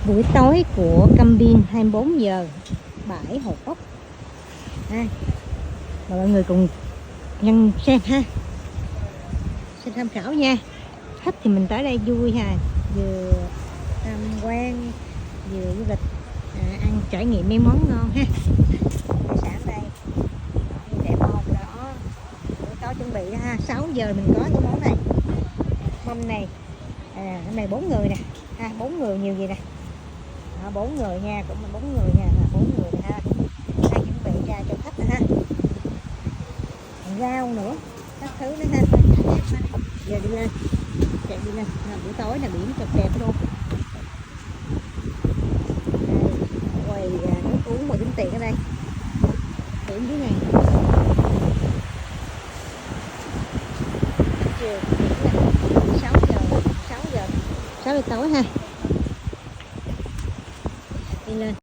Buổi tối của Cam Biên 24 giờ bãi Hồ Cốc ha. Mời mọi người cùng nhân xem ha, xem tham khảo nha. Thích thì mình tới đây vui ha, vừa tham quan vừa du lịch, ăn trải nghiệm mấy món ngon ha. Hải sản đây đẹp không đó, buổi tối chuẩn bị ha, 6 giờ mình có cái món này, mâm này, hôm nay 4 người nè ha, 4 người nhiều gì nè, 4 người nha, cũng là 4 người nha, là 4 người nè ha, đang chuẩn bị ra cho khách nè ha, rau nữa các thứ nữa ha. Giờ đi lên, chạy đi lên, buổi tối là biển cực đẹp luôn. Quầy nước uống và tính tiền ở đây, điểm dưới này. Chiều 6 giờ 6 giờ tối ha, đi lên.